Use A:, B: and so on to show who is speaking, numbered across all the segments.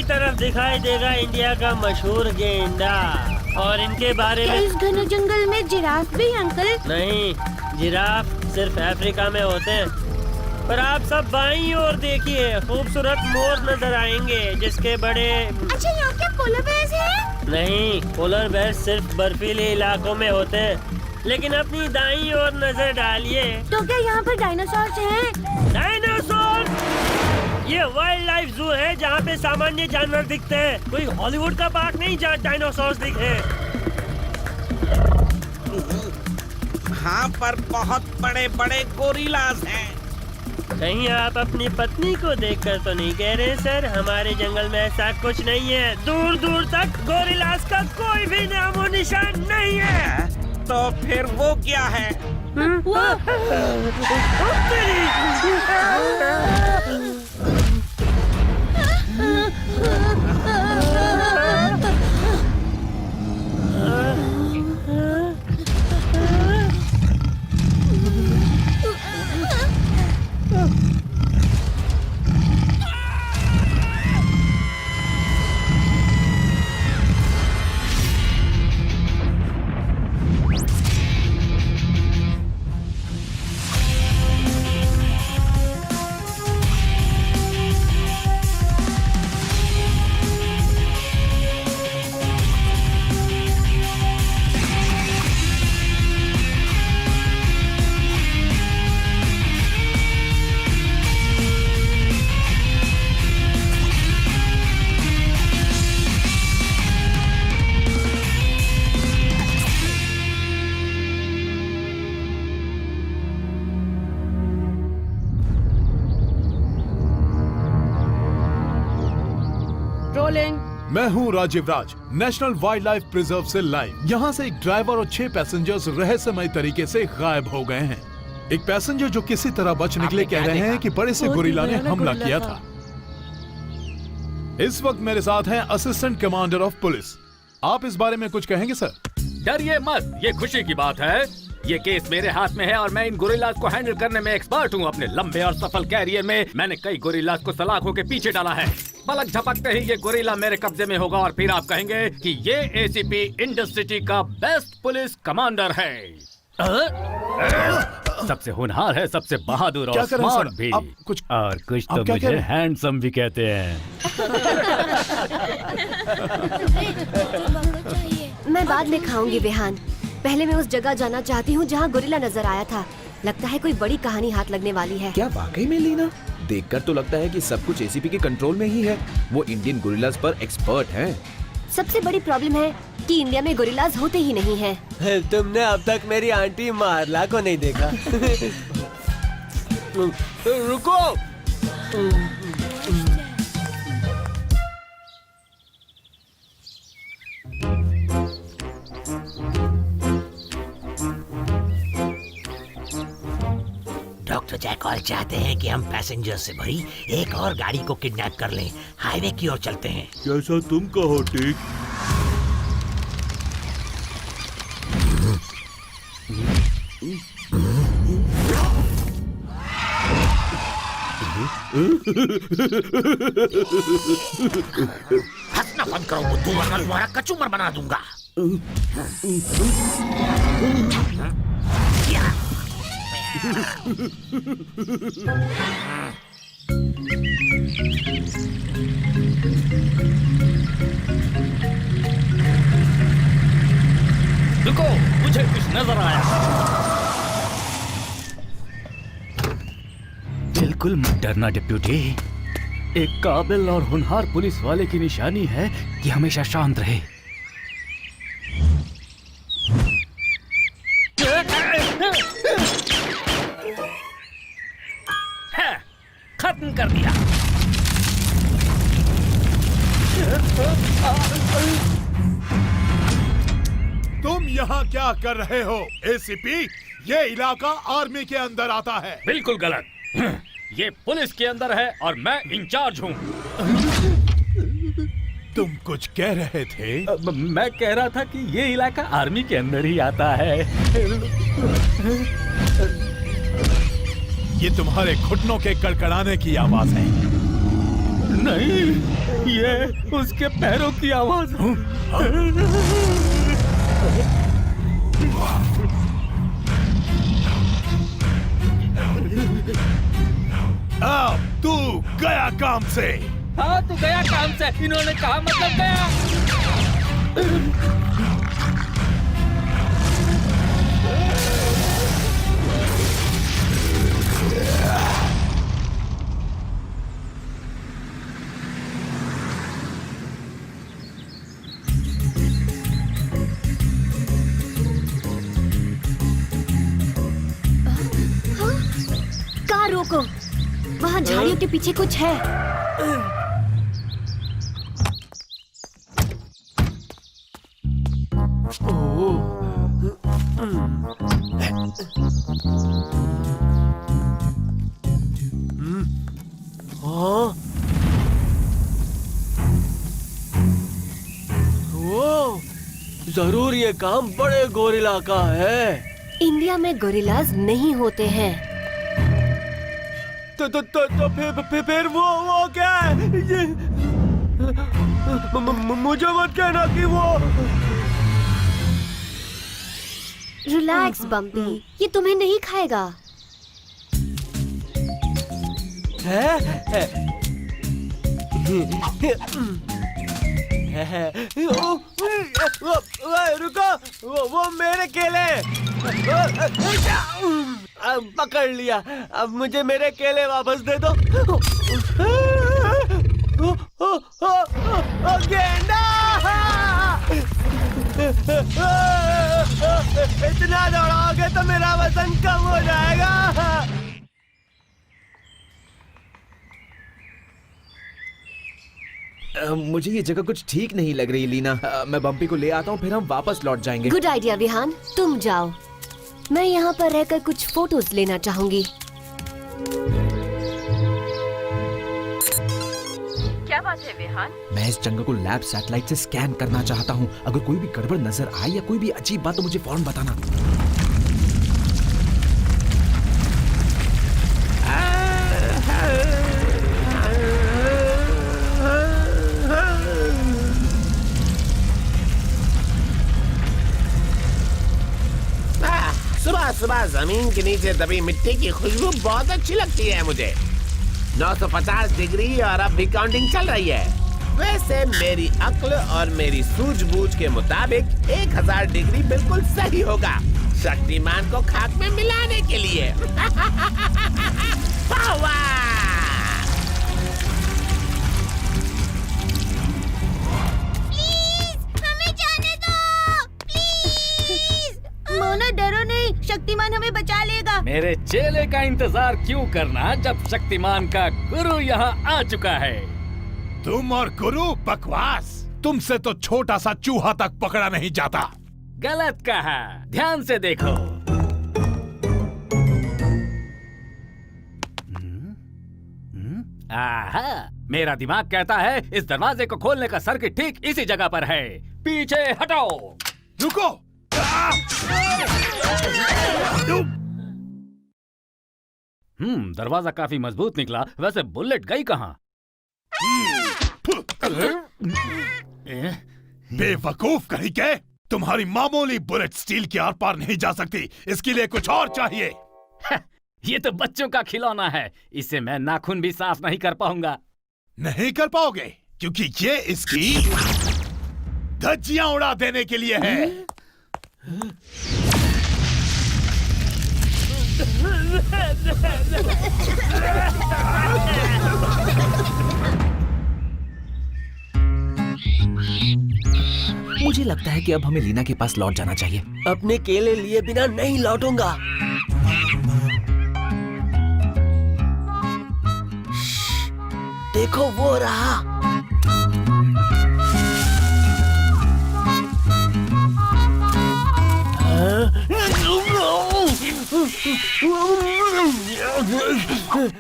A: तरफ दिखाई देगा इंडिया का मशहूर गेंडा। और इनके बारे में
B: इस घने जंगल में जिराफ भी अंकल?
A: नहीं, जिराफ सिर्फ अफ्रीका में होते हैं। पर आप सब बाईं ओर देखिए, खूबसूरत मोर नजर आएंगे जिसके बड़े।
B: अच्छा, यहाँ क्या पोलर बेयर्स हैं?
A: नहीं, पोलर बेयर सिर्फ बर्फीले इलाकों में होते हैं। लेकिन अपनी दाईं ओर नजर डालिए।
B: तो क्या यहाँ पर डायनासोर हैं?
A: डायनासोर? ये वाइल्ड लाइफ जू है जहाँ पे सामान्य जानवर दिखते हैं। कोई हॉलीवुड का पार्क नहीं जहाँ डायनासोर दिखे।
C: हाँ, पर बहुत बड़े बड़े गोरिल्लास हैं।
A: कहीं आप अपनी पत्नी को देखकर तो नहीं कह रहे सर? हमारे जंगल में ऐसा कुछ नहीं है। दूर दूर तक गोरिल्लास का कोई भी नामो निशान नहीं है।
C: तो फिर वो क्या है?
D: मैं हूं राजीव राज, नेशनल वाइल्ड लाइफ प्रिजर्व से लाइव। यहाँ से एक ड्राइवर और 6 पैसेंजर्स रहस्यमय तरीके से गायब हो गए हैं। एक पैसेंजर जो किसी तरह बच निकले कह रहे हैं कि बड़े से गोरिल्ला ने हमला किया था। इस वक्त मेरे साथ हैं असिस्टेंट कमांडर ऑफ पुलिस। आप इस बारे में कुछ कहेंगे सर?
E: डरिए मत, ये खुशी की बात है। ये केस मेरे हाथ में है और मैं इन गोरिल्लास को हैंडल करने में एक्सपर्ट हूँ। अपने लंबे और सफल कैरियर में मैंने कई गोरिल्लास को सलाखों के पीछे डाला है। पलक झपकते ही ये गोरिल्ला मेरे कब्जे में होगा और फिर आप कहेंगे कि ये एसीपी इंडस्ट्री का बेस्ट पुलिस कमांडर है। सबसे होनहार है, सबसे बहादुर और स्मार्ट भी।
D: कुछ
E: तो मुझे हैंडसम भी कहते हैं।
B: मैं बाद में खाऊंगी बेहान। पहले मैं उस जगह जाना चाहती हूँ जहाँ गोरिल्ला नजर आया था। लगता है कोई बड़ी कहानी हाथ लगने वाली है।
F: क्या वाकई में लीना? देखकर तो लगता है कि सब कुछ एसीपी के कंट्रोल में ही है। वो इंडियन गोरिल्लास पर एक्सपर्ट हैं।
B: सबसे बड़ी प्रॉब्लम है कि इंडिया में गोरिल्लास होते ही नहीं हैं।
G: तुमने अब तक मेरी आंटी मारला को नहीं देखा। रुको।
H: डॉक्टर जैकॉल चाहते हैं कि हम पैसेंजर से भरी एक और गाड़ी को किडनैप कर लें। हाईवे की ओर चलते हैं।
D: जैसा तुम कहो टिक।
H: हंसना बंद करो बुद्धू, वरना तुम्हारा कचूमर बना दूंगा।
E: रुको, मुझे कुछ नजर आया। बिल्कुल मत डरना डिप्यूटी। एक काबिल और होनहार पुलिस वाले की निशानी है कि हमेशा शांत रहे। खत्म कर दिया।
D: तुम यहाँ क्या कर रहे हो एसीपी? ये इलाका आर्मी के अंदर आता है।
E: बिल्कुल गलत। ये पुलिस के अंदर है और मैं इंचार्ज हूँ।
D: तुम कुछ कह रहे थे?
E: मैं कह रहा था कि ये इलाका आर्मी के अंदर ही आता है।
D: ये तुम्हारे घुटनों के कड़कड़ाने की आवाज है।
E: नहीं,
G: ये उसके पैरों की आवाज है।
D: अब तू गया काम से।
E: हाँ तू गया काम से, इन्होंने कहा मतलब गया।
B: कार रोको, वहाँ झाड़ियों के पीछे कुछ है।
G: वो जरूर ये काम बड़े गोरिल्ला का है।
B: इंडिया में गोरिल्लाज नहीं होते हैं।
G: तो फिर वो क्या है? ये मुझे मत कहना कि वो।
B: रिलैक्स बम्पी, ये तुम्हें नहीं खाएगा।
G: रुको, वो मेरे केले। पकड़ लिया, अब मुझे मेरे केले वापस दे दो। गेंडा! इतना दौड़ाओगे तो मेरा वजन कम हो जाएगा।
F: मुझे ये जगह कुछ ठीक नहीं लग रही लीना। मैं बम्पी को ले आता हूँ, फिर हम वापस लौट जाएंगे।
B: गुड आइडिया विहान, तुम जाओ। मैं यहाँ पर रहकर कुछ फोटोज लेना चाहूंगी।
I: क्या बात है विहान?
F: मैं इस जंगल को लैब सैटेलाइट से स्कैन करना चाहता हूँ। अगर कोई भी गड़बड़ नजर आए या कोई भी अजीब बात तो मुझे फौरन बताना।
C: सुबह सुबह जमीन के नीचे दबी मिट्टी की खुशबू बहुत अच्छी लगती है मुझे। 950 डिग्री और अब भी काउंटिंग चल रही है। वैसे मेरी अक्ल और मेरी सूझबूझ के मुताबिक 1000 डिग्री बिल्कुल सही होगा शक्तिमान को खाक में मिलाने के लिए।
I: मोना डरो नहीं, शक्तिमान हमें बचा लेगा।
E: मेरे चेले का इंतजार क्यों करना जब शक्तिमान का गुरु यहाँ आ चुका है।
D: तुम और गुरु बकवास। तुमसे तो छोटा सा चूहा तक पकड़ा नहीं जाता।
E: गलत कहा, ध्यान से देखो। आहा, मेरा दिमाग कहता है इस दरवाजे को खोलने का सर्किट ठीक इसी जगह पर है। पीछे हटो।
D: रुको।
E: दरवाजा काफी मजबूत निकला। वैसे बुलेट गई कहाँ?
D: बेवकूफ कहीं के। तुम्हारी मामूली बुलेट स्टील के आर पार नहीं जा सकती। इसके लिए कुछ और चाहिए।
E: ये तो बच्चों का खिलौना है। इससे मैं नाखून भी साफ नहीं कर पाऊंगा।
D: नहीं कर पाओगे क्योंकि ये इसकी धज्जियां उड़ा देने के लिए है।
F: मुझे लगता है कि अब हमें लीना के पास लौट जाना चाहिए।
G: अपने केले लिए बिना नहीं लौटूंगा। देखो वो रहा।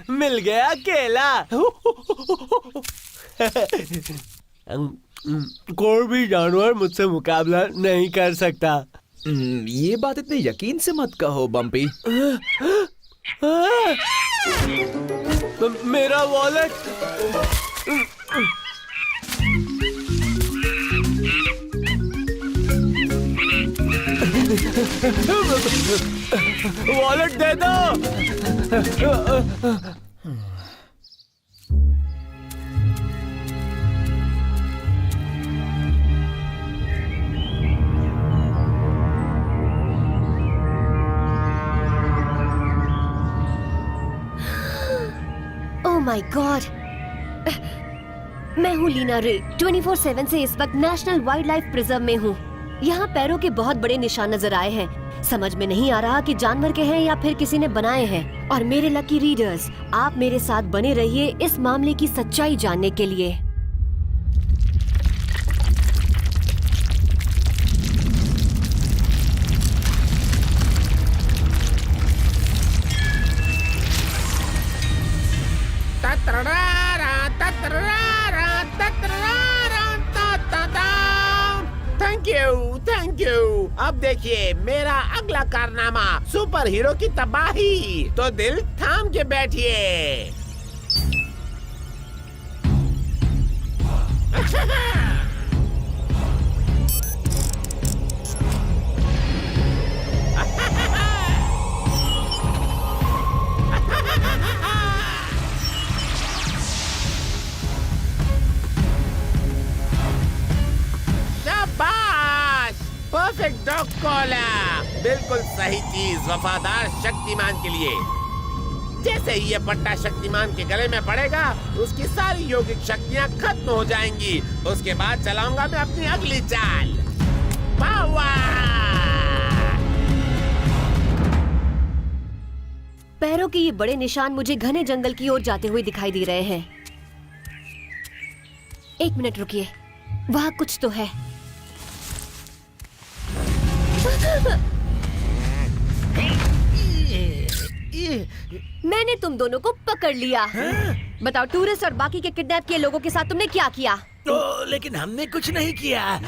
G: मिल गया केला। कोई भी जानवर मुझसे मुकाबला नहीं कर सकता।
F: ये बात इतने यकीन से मत कहो बम्पी।
G: मेरा वॉलेट। वॉलेट दे दो।
B: ओह माय गॉड, मैं हूँ लीना रे। 24/7 से इस वक्त नेशनल वाइल्ड लाइफ प्रिजर्व में हूँ। यहाँ पैरों के बहुत बड़े निशान नजर आए हैं। समझ में नहीं आ रहा कि जानवर के हैं या फिर किसी ने बनाए हैं। और मेरे लकी रीडर्स, आप मेरे साथ बने रहिए इस मामले की सच्चाई जानने के लिए।
C: Thank you. अब देखिए मेरा अगला कारनामा, सुपर हीरो की तबाही। तो दिल थाम के बैठिए। परफेक्ट डॉग कॉलर, बिल्कुल सही चीज वफादार शक्तिमान के लिए। जैसे ही ये पट्टा शक्तिमान के गले में पड़ेगा, उसकी सारी यौगिक शक्तियाँ खत्म हो जाएंगी। उसके बाद चलाऊंगा मैं अपनी अगली चाल, पावर।
B: पैरों के ये बड़े निशान मुझे घने जंगल की ओर जाते हुए दिखाई दे रहे हैं। एक मिनट रुकिए, वहाँ कुछ तो है। मैंने तुम दोनों को पकड़ लिया। बताओ, टूरिस्ट और बाकी के किडनैप किए लोगों के साथ तुमने क्या किया?
H: तो लेकिन हमने कुछ नहीं किया,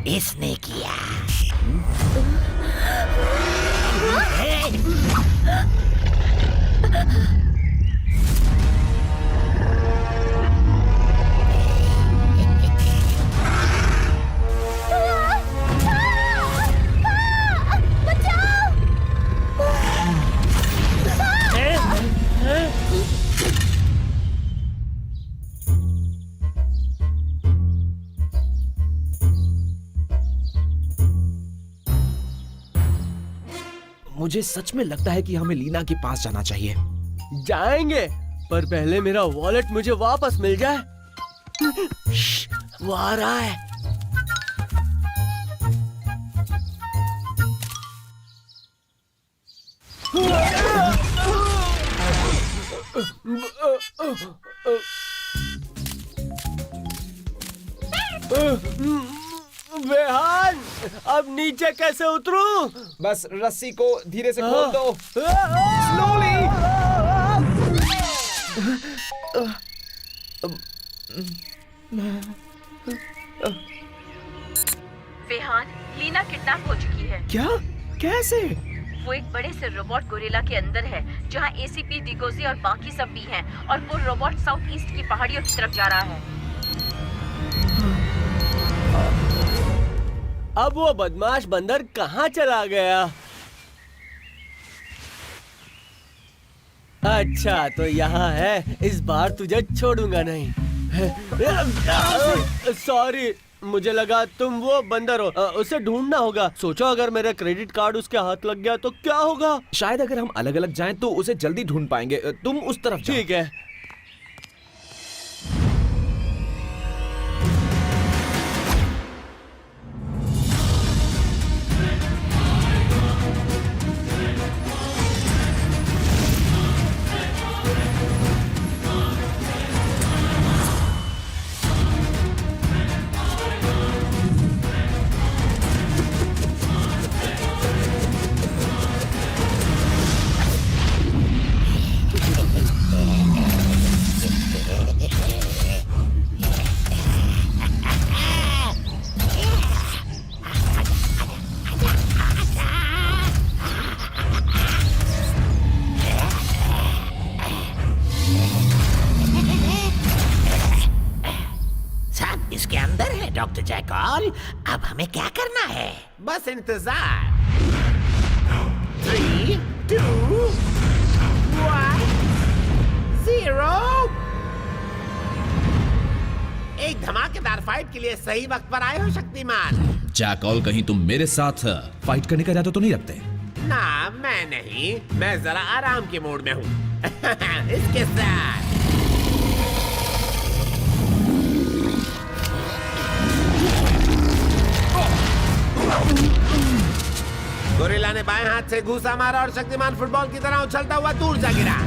H: इसने किया।
F: मुझे सच में लगता है कि हमें लीना के पास जाना चाहिए।
G: जाएंगे, पर पहले मेरा वॉलेट मुझे वापस मिल जाए।
H: वो आ रहा है।
G: बेहान, अब नीचे कैसे उतरूं?
F: बस रस्सी को धीरे से खोल दो। स्लोली।
I: बेहान, लीना किडनैप हो चुकी है।
F: क्या? कैसे?
I: वो एक बड़े से रोबोट गोरिल्ला के अंदर है, जहाँ एसीपी डिगोजी और बाकी सब भी हैं, और वो रोबोट साउथ ईस्ट की पहाड़ियों की तरफ जा रहा है।
G: अब वो बदमाश बंदर कहाँ चला गया? अच्छा, तो यहाँ है। इस बार तुझे छोड़ूंगा नहीं। सॉरी, मुझे लगा तुम वो बंदर हो। उसे ढूंढना होगा। सोचो, अगर मेरा क्रेडिट कार्ड उसके हाथ लग गया तो क्या होगा?
F: शायद अगर हम अलग अलग जाएं तो उसे जल्दी ढूंढ पाएंगे। तुम उस तरफ जाओ।
G: ठीक है।
H: इसके अंदर है डॉक्टर जैकॉल। अब हमें क्या करना है?
C: बस इंतजार। फाइट के लिए सही वक्त पर आए हो शक्तिमान।
F: जैकॉल, कहीं तुम मेरे साथ फाइट करने का इरादा तो नहीं रखते?
C: ना, मैं नहीं, मैं जरा आराम के मूड में हूँ। इसके साथ गोरिल्ला ने बाएं हाथ से घूसा मारा और शक्तिमान फुटबॉल की तरह उछलता हुआ दूर जा गिरा।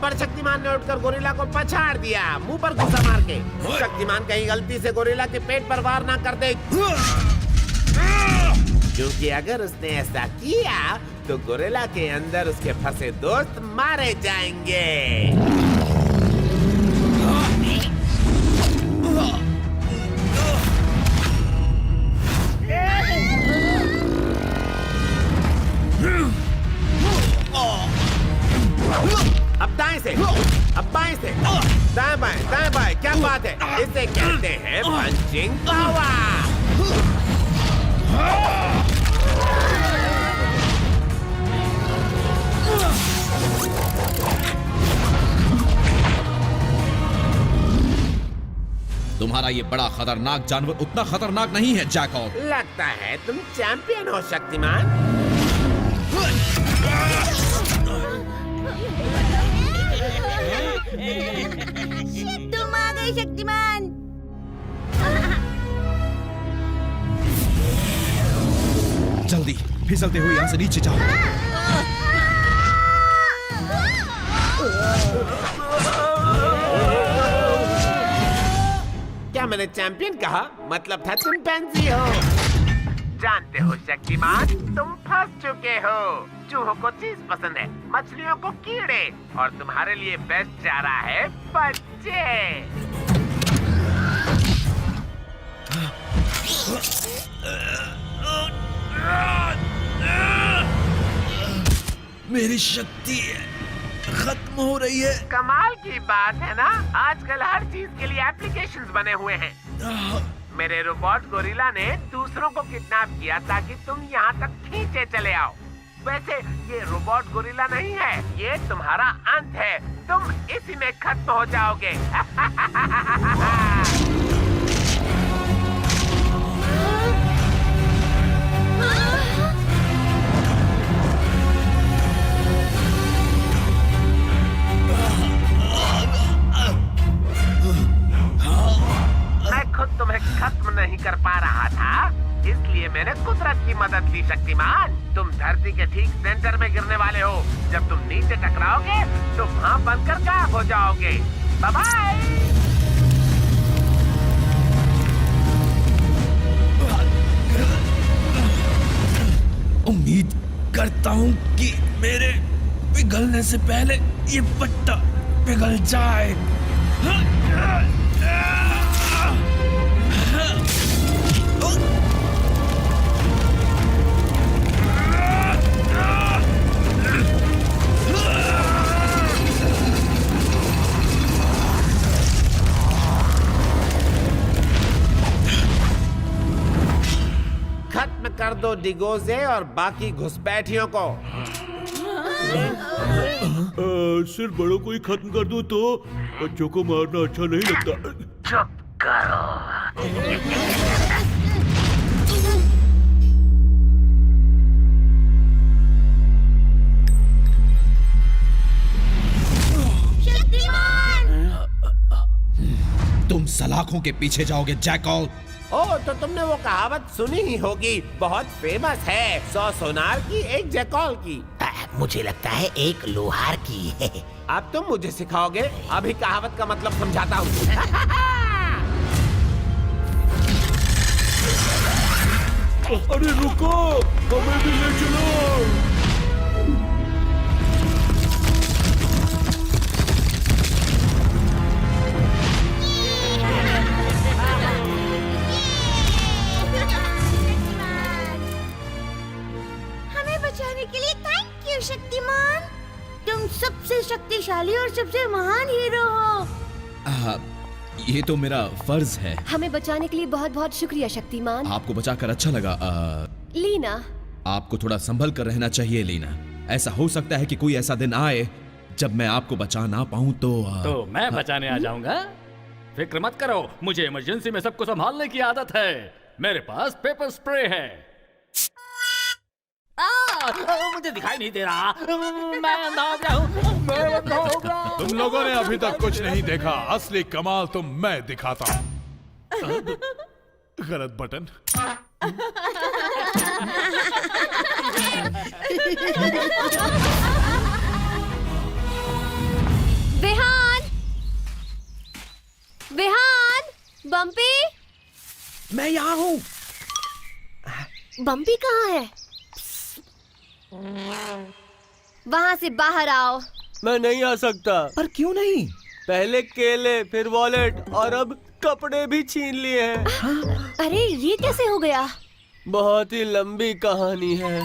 C: पर शक्तिमान ने उठकर गोरिल्ला को पछाड़ दिया, मुंह पर घुसा मार के। शक्तिमान कहीं गलती से गोरिल्ला के पेट पर वार ना कर दे, क्योंकि अगर उसने ऐसा किया तो गोरिल्ला के अंदर उसके फंसे दोस्त मारे जाएंगे। अब दाएं से, अब बाएं से, दाएं बाएं, क्या बात है? इसे कहते हैं पंचिंग पावर।
F: तुम्हारा ये बड़ा खतरनाक जानवर उतना खतरनाक नहीं है जैकॉल।
C: लगता है तुम चैंपियन हो शक्तिमान।
J: तुम आ गए शक्तिमान।
F: जल्दी फिसलते हुए यहाँ से नीचे जाओ।
C: क्या मैंने चैंपियन कहा? मतलब था चिंपैंजी हो। जानते हो शक्तिमान, तुम फंस चुके हो। चूहों को चीज पसंद है, मछलियों को कीड़े, और तुम्हारे लिए बेस्ट चारा है बच्चे।
F: मेरी शक्ति खत्म हो रही है।
C: कमाल की बात है ना, आजकल हर चीज के लिए एप्लीकेशंस बने हुए हैं। मेरे रोबोट गोरिल्ला ने दूसरों को किडनैप किया ताकि तुम यहाँ तक खींचे चले आओ। वैसे ये रोबोट गोरिल्ला नहीं है, ये तुम्हारा अंत है। तुम इसी में खत्म हो जाओगे। मैं खुद तुम्हें खत्म नहीं कर पा रहा था, इसलिए मैंने कुदरत की मदद ली शक्तिमान। तुम धरती के ठीक सेंटर में गिरने वाले हो। जब तुम नीचे टकराओगे तो वहाँ बनकर गायब हो जाओगे। Bye bye.
F: उम्मीद करता हूँ कि मेरे पिघलने से पहले ये पट्टा पिघल जाए।
C: खत्म कर दो डिगोजे और बाकी घुसपैठियों को।
G: सिर्फ बड़ों को ही खत्म कर दूं तो बच्चों को मारना अच्छा नहीं लगता।
C: चुप करो।
F: तुम सलाखों के पीछे जाओगे जैकॉल।
C: ओ, तो तुमने वो कहावत सुनी ही होगी, बहुत फेमस है, 100 सोनार की एक जैकॉल की।
H: मुझे लगता है एक लोहार की है।
C: अब तुम मुझे सिखाओगे? अभी कहावत का मतलब समझाता हूँ।
G: अरे रुको, हमें भी ले चलो।
J: हमें बचाने के लिए थैंक यू शक्तिमान। तुम सबसे शक्तिशाली और सबसे महान हीरो हो।
F: ये तो मेरा फर्ज है।
B: हमें बचाने के लिए बहुत बहुत शुक्रिया शक्तिमान।
F: आपको बचाकर अच्छा लगा।
B: लीना,
F: आपको थोड़ा संभल कर रहना चाहिए लीना। ऐसा हो सकता है कि कोई ऐसा दिन आए जब मैं आपको बचा ना पाऊं
E: तो मैं बचाने आ जाऊंगा। फिक्र मत करो, मुझे इमरजेंसी में सबको संभालने की आदत है। मेरे पास पेपर स्प्रे है। मुझे दिखाई नहीं दे रहा, मैं अंधा हो गया हूँ, मैं अंधा हो गया।
D: तुम लोगों ने अभी तक कुछ नहीं देखा, असली कमाल तो मैं दिखाता हूँ। गलत बटन।
B: विहान, विहान, बम्पी,
F: मैं यहाँ हूँ।
B: बम्पी कहाँ है? वहाँ से बाहर आओ।
G: मैं नहीं आ सकता।
F: पर क्यों नहीं?
G: पहले केले, फिर वॉलेट और अब कपड़े भी छीन लिए हैं।
B: अरे ये कैसे हो गया?
G: बहुत ही लंबी कहानी है।